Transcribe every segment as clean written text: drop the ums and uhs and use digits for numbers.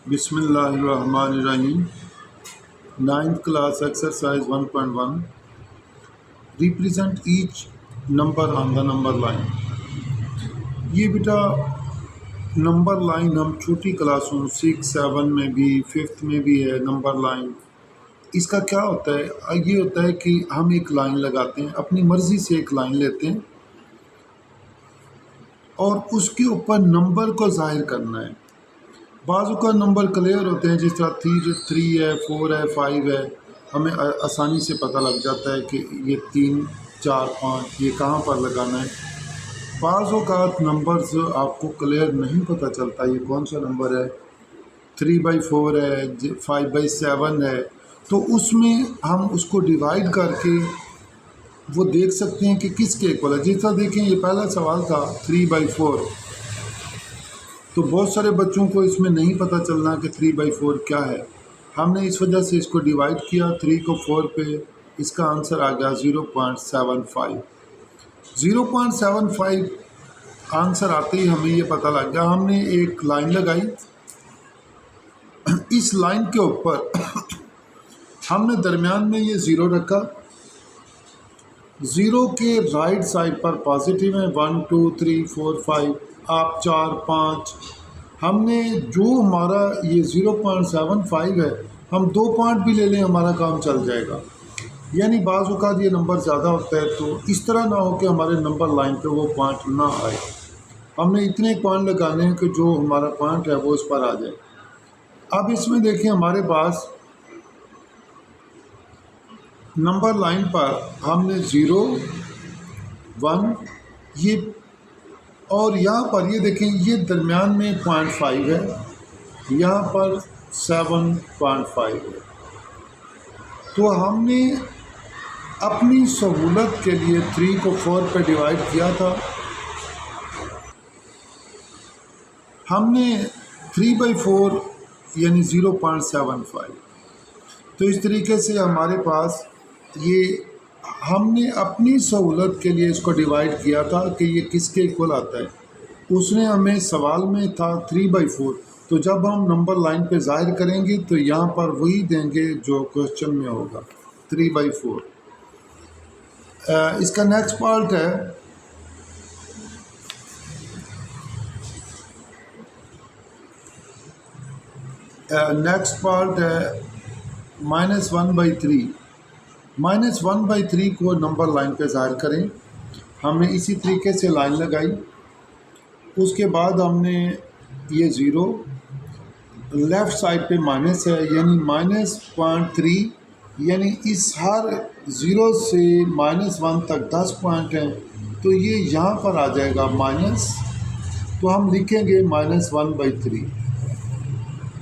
बिस्मिल्लाहिर्रहमानिर्रहीम। 9th class exercise 1.1 represent each number on the number line। ये बेटा number line हम छोटी क्लासों 6, 7 में भी 5th में भी है नंबर लाइन। इसका क्या होता है? ये होता है कि हम एक लाइन लगाते हैं, अपनी मर्ज़ी से एक लाइन लेते हैं और उसके ऊपर नंबर को ज़ाहिर करना है। बाज़ू का नंबर क्लियर होते हैं, जिस तरह 3 है, 4 है, 5 है, हमें आसानी से पता लग जाता है कि ये 3, 4, 5 ये कहाँ पर लगाना है। बाज़ औक़ात नंबर्स आपको क्लियर नहीं पता चलता ये कौन सा नंबर है, 3/4 है, 5/7 है, तो उसमें हम उसको डिवाइड करके वो देख सकते हैं कि किसके इक्वल है। जिस तरह देखें, ये पहला सवाल था 3/4, तो बहुत सारे बच्चों को इसमें नहीं पता चलना कि 3/4 क्या है। हमने इस वजह से इसको डिवाइड किया 3 को 4 पे, इसका आंसर आ गया 0.75। 0.75 आंसर आते ही हमें ये पता लग गया। हमने एक लाइन लगाई, इस लाइन के ऊपर हमने दरमियान में ये 0 रखा। 0 के राइट साइड पर पॉजिटिव है 1 2 3 4 5, आप 4 5, हमने जो हमारा ये 0.75 है, हम 2 पॉइंट भी ले लें हमारा काम चल जाएगा। यानी बाज़ औक़ात ये नंबर ज़्यादा होता है, तो इस तरह ना हो कि हमारे नंबर लाइन पे वो पॉइंट ना आए। हमने इतने पॉइंट लगाने हैं कि जो हमारा पॉइंट है वो इस पर आ जाए। अब इसमें देखें, हमारे पास नंबर लाइन पर हमने 0 1 ये, और यहाँ पर ये देखें, ये दरमियान में 0.5 है, यहाँ पर 7.5 है। तो हमने अपनी सहूलत के लिए 3 को 4 पे डिवाइड किया था। हमने 3/4 यानी 0.75, तो इस तरीके से हमारे पास ये हमने अपनी सहूलत के लिए इसको डिवाइड किया था कि ये किसके इक्वल आता है। उसने हमें सवाल में था 3/4, तो जब हम नंबर लाइन पे ज़ाहिर करेंगे तो यहाँ पर वही देंगे जो क्वेश्चन में होगा, 3/4। इसका नेक्स्ट पार्ट है -1/3। -1/3 को नंबर लाइन पे ज़ाहिर करें। हमने इसी तरीके से लाइन लगाई, उसके बाद हमने ये 0 लेफ़्ट साइड पे माइनस है, यानी -0.3, यानी इस हर 0 से -1 तक 10 पॉइंट हैं, तो ये यहाँ पर आ जाएगा माइनस, तो हम लिखेंगे -1/3,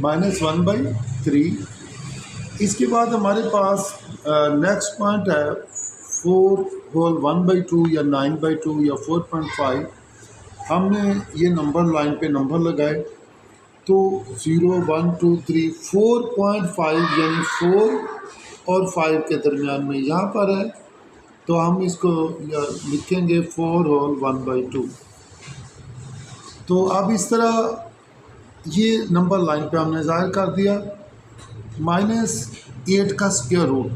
-1/3। इसके बाद हमारे पास नेक्स्ट पॉइंट है 4 होल 1/2 या 9/2 या 4.5। हमने ये नंबर लाइन पे नंबर लगाए, तो 0 1 2 3 4.5 यानी 4 और 5 के दरमियान में यहाँ पर है, तो हम इसको लिखेंगे 4 होल 1/2। तो अब इस तरह ये नंबर लाइन पे हमने ज़ाहिर कर दिया। -8 का स्क्वायर रूट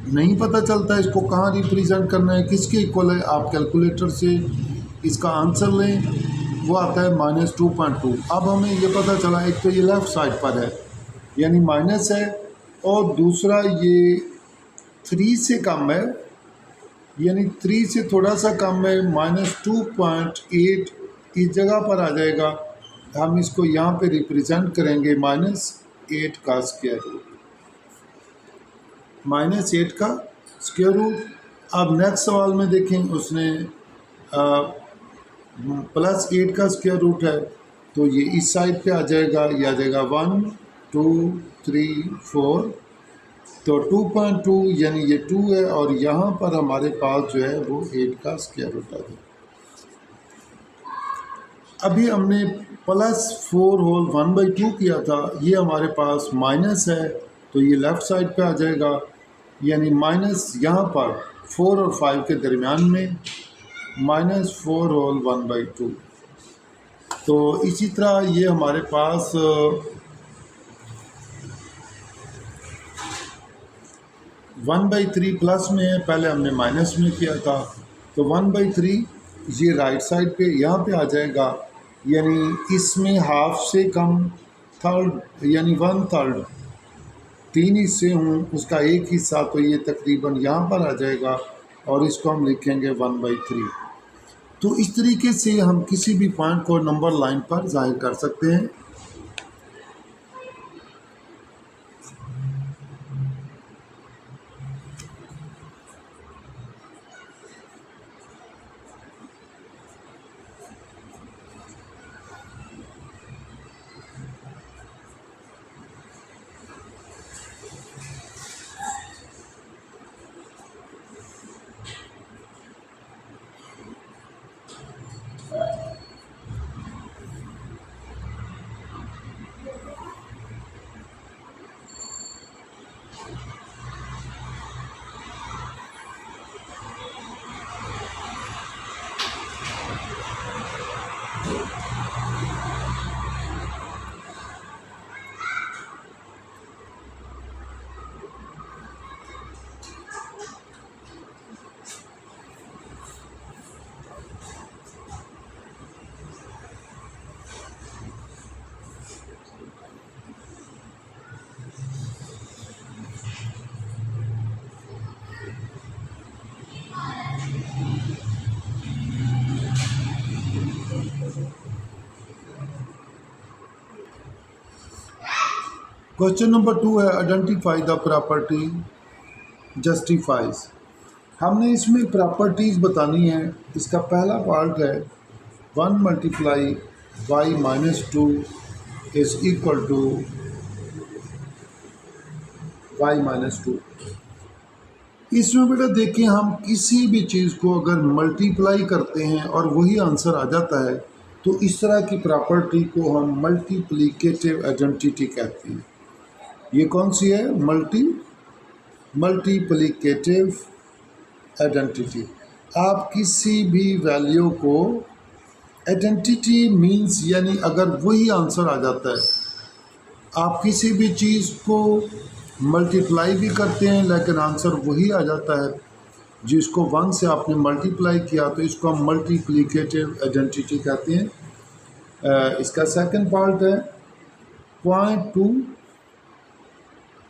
नहीं पता चलता इसको कहाँ रिप्रेजेंट करना है, किसके इक्वल है। आप कैलकुलेटर से इसका आंसर लें, वो आता है -2.2। अब हमें ये पता चला, एक तो ये लेफ़्ट साइड पर है यानी माइनस है, और दूसरा ये 3 से कम है, यानी 3 से थोड़ा सा कम है, -2.8 इस जगह पर आ जाएगा। हम इसको यहाँ पे रिप्रेजेंट करेंगे -8 का स्क्वायर रूट, -8 का स्क्वायर रूट। अब नेक्स्ट सवाल में देखें, उसने +8 का स्क्वायर रूट है, तो ये इस साइड पे आ जाएगा, ये आ जाएगा 1 2 3 4, तो 2.2 यानी ये 2 है, और यहाँ पर हमारे पास जो है वो 8 का स्क्वायर रूट आ जाएगा। अभी हमने +4 होल 1/2 किया था, ये हमारे पास माइनस है, तो ये लेफ़्ट साइड पे आ जाएगा, यानी माइनस यहाँ पर 4 और 5 के दरमियान में -4 होल 1/2। तो इसी तरह ये हमारे पास 1/3 प्लस में है, पहले हमने माइनस में किया था, तो 1/3 ये राइट साइड पे यहाँ पे आ जाएगा, यानी इसमें हाफ से कम थर्ड यानी 1/3 3 हिस्से हों उसका एक हिस्सा, तो ये तकरीबन यहाँ पर आ जाएगा और इसको हम लिखेंगे 1/3। तो इस तरीके से हम किसी भी पॉइंट को नंबर लाइन पर जाहिर कर सकते हैं। क्वेश्चन नंबर 2 है आइडेंटिफाई द प्रॉपर्टी जस्टिफाइज। हमने इसमें प्रॉपर्टीज़ बतानी है। इसका पहला पार्ट है 1 multiply y minus 2 is equal to y minus 2। इसमें बेटा देखिए, हम किसी भी चीज़ को अगर मल्टीप्लाई करते हैं और वही आंसर आ जाता है तो इस तरह की प्रॉपर्टी को हम मल्टीप्लिकेटिव आइडेंटिटी कहते हैं। ये कौन सी है? Multiplicative identity. आप किसी भी वैल्यू को, आइडेंटिटी मीन्स यानी अगर वही आंसर आ जाता है, आप किसी भी चीज़ को मल्टीप्लाई भी करते हैं लेकिन आंसर वही आ जाता है, जिसको 1 से आपने मल्टीप्लाई किया, तो इसको हम मल्टीप्लिकेटिव आइडेंटिटी कहते हैं। इसका सेकंड पार्ट है 0.2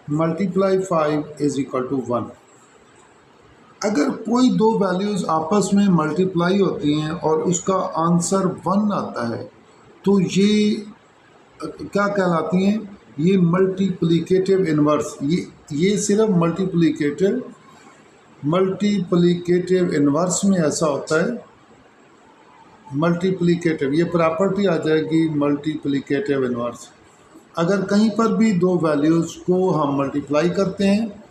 मल्टीप्लाई 5 इज इक्वल टू 1। अगर कोई दो वैल्यूज़ आपस में मल्टीप्लाई होती हैं और उसका आंसर 1 आता है तो ये क्या कहलाती हैं? ये मल्टीप्लिकेटिव इन्वर्स। ये सिर्फ मल्टीप्लिकेटिव इन्वर्स में ऐसा होता है। मल्टीप्लिकेटिव ये प्रॉपर्टी आ जाएगी मल्टीप्लिकेटिव इन्वर्स। अगर कहीं पर भी दो वैल्यूज़ को हम मल्टीप्लाई करते हैं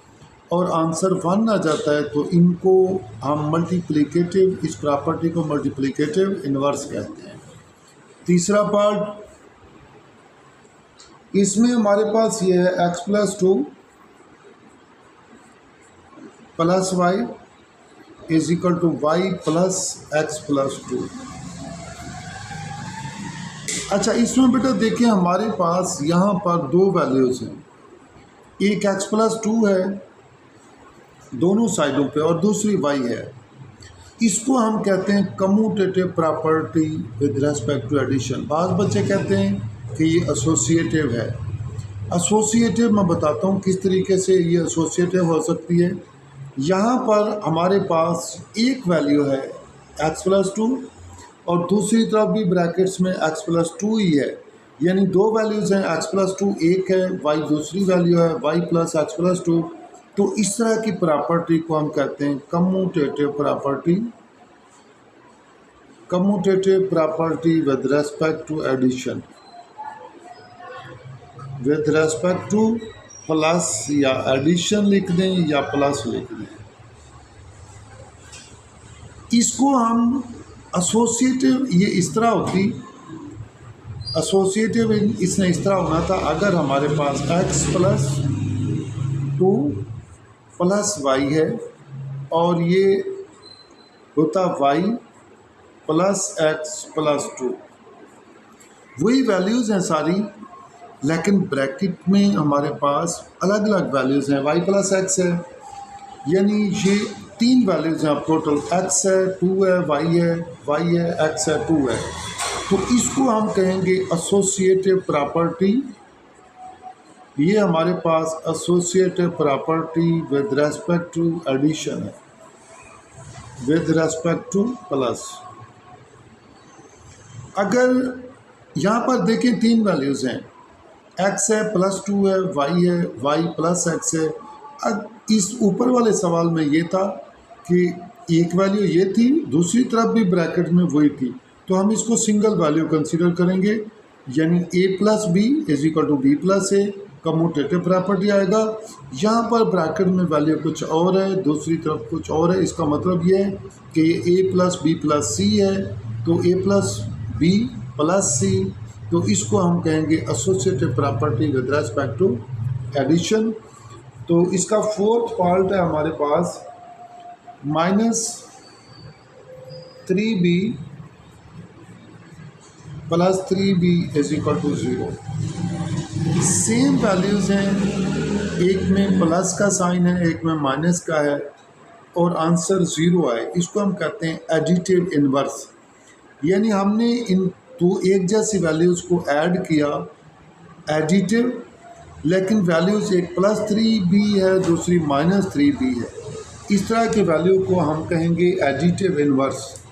और आंसर 1 आ जाता है तो इनको हम मल्टीप्लिकेटिव, इस प्रॉपर्टी को मल्टीप्लिकेटिव इन्वर्स कहते हैं। तीसरा पार्ट, इसमें हमारे पास ये है x+2 plus y is equal to y plus x+2। अच्छा, इसमें बेटा देखिए, हमारे पास यहाँ पर दो वैल्यूज़ हैं, एक x+2 है दोनों साइडों पे और दूसरी y है। इसको हम कहते हैं commutative property with respect to addition. बाज़ बच्चे कहते हैं कि ये एसोसिएटिव है। एसोसिएटिव मैं बताता हूँ किस तरीके से ये एसोसिएटिव हो सकती है। यहाँ पर हमारे पास एक वैल्यू है x+2 और दूसरी तरफ भी ब्रैकेट्स में x+2 ही है, यानी दो वैल्यूज़ हैं, x+2 एक है, y दूसरी वैल्यू है, y प्लस x+2। तो इस तरह की प्रॉपर्टी को हम कहते हैं commutative property with respect to addition, with respect to plus, या एडिशन लिख दें या प्लस लिख दें। इसको हम एसोसिएटिव, ये इस तरह होती, एसोसिएटिव इसने इस तरह होना था, अगर हमारे पास x+2 प्लस वाई है और ये होता y प्लस x+2। वही वैल्यूज़ हैं सारी, लेकिन ब्रैकेट में हमारे पास अलग अलग वैल्यूज़ हैं। y प्लस x है यानी ये तीन वैल्यूज़ हैं अब टोटल, x है, 2 है, y है, x है, 2 है। तो इसको हम कहेंगे एसोसिएटिव प्रॉपर्टी। ये हमारे पास associative property with respect to addition है, विद रेस्पेक्ट टू प्लस। अगर यहाँ पर देखें तीन वैल्यूज़ हैं, x है प्लस 2 है, y प्लस x है। अब इस ऊपर वाले सवाल में ये था कि एक वैल्यू ये थी, दूसरी तरफ भी ब्रैकेट में वही थी, तो हम इसको सिंगल वैल्यू कंसीडर करेंगे, यानी a plus b is equal to b plus a, commutative property आएगा। यहाँ पर ब्रैकेट में वैल्यू कुछ और है, दूसरी तरफ कुछ और है, इसका मतलब ये है कि ये a plus b plus c है, तो a plus b plus c, तो इसको हम कहेंगे associative property with respect to addition. तो इसका फोर्थ पार्ट है हमारे पास -3b plus 3b is equal to 0। Same values हैं, एक में प्लस का साइन है, एक में माइनस का है, और आंसर 0 आए, इसको हम कहते हैं एडिटिव इन्वर्स। यानी हमने इन दो एक जैसी वैल्यूज़ को ऐड किया, एडिटिव, लेकिन वैल्यूज़ एक +3b है, दूसरी -3b है। इस तरह की वैल्यू को हम कहेंगे एडिटिव इन्वर्स।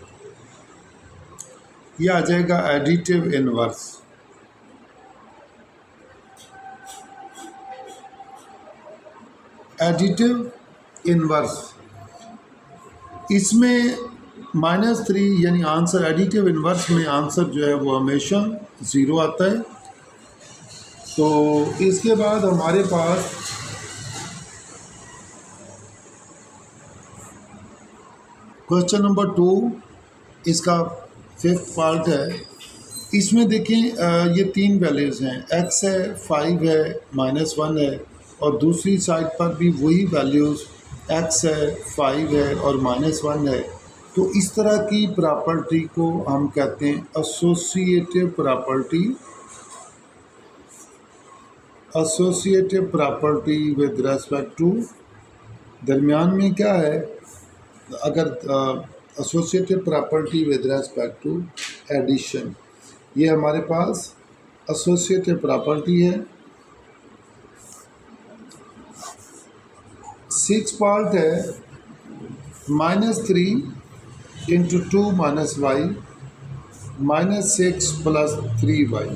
ये आ जाएगा एडिटिव इन्वर्स। एडिटिव इन्वर्स इसमें -3 यानी आंसर, एडिटिव इन्वर्स में आंसर जो है वो हमेशा 0 आता है। तो इसके बाद हमारे पास क्वेश्चन नंबर 2, इसका 5th पार्ट है। इसमें देखें ये तीन वैल्यूज़ हैं, x है, 5 है, -1 है, और दूसरी साइड पर भी वही वैल्यूज़ x है, 5 है और -1 है। तो इस तरह की प्रॉपर्टी को हम कहते हैं associative property, associative property with respect to, दरमियान में क्या है, अगर associative property with respect to addition, ये हमारे पास एसोसिएटिव प्रॉपर्टी है। 6 पार्ट है, -3 इंटू 2 -y -6 प्लस 3y।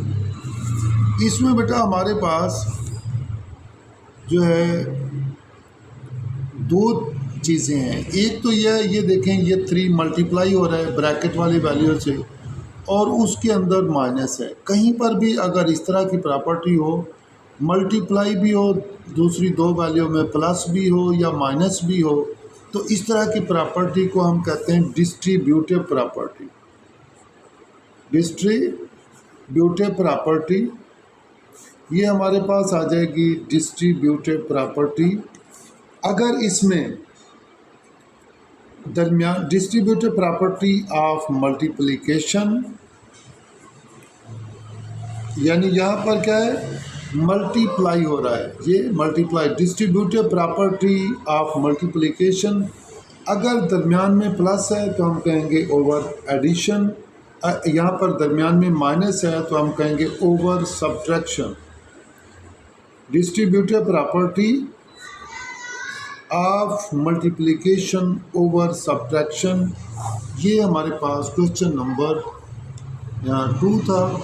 इसमें बेटा हमारे पास जो है दो चीज़ें हैं। एक तो ये देखें, ये 3 मल्टीप्लाई हो रहा है ब्रैकेट वाली वैल्यू से, और उसके अंदर माइनस है। कहीं पर भी अगर इस तरह की प्रॉपर्टी हो, मल्टीप्लाई भी हो, दूसरी दो वैल्यू में प्लस भी हो या माइनस भी हो, तो इस तरह की प्रॉपर्टी को हम कहते हैं डिस्ट्रीब्यूटिव प्रॉपर्टी। डिस्ट्रीब्यूटिव प्रॉपर्टी ये हमारे पास आ जाएगी डिस्ट्रीब्यूटिव प्रॉपर्टी। अगर इसमें दरमियान डिस्ट्रीब्यूटिव प्रॉपर्टी ऑफ मल्टीप्लिकेशन, यानी यहाँ पर क्या है, मल्टीप्लाई हो रहा है, ये multiply, distributive property of multiplication. अगर दरमियान में प्लस है तो हम कहेंगे ओवर एडिशन, यहाँ पर दरमियान में माइनस है तो हम कहेंगे over subtraction. Distributive property of multiplication over subtraction, ये हमारे पास क्वेश्चन नंबर 2 था।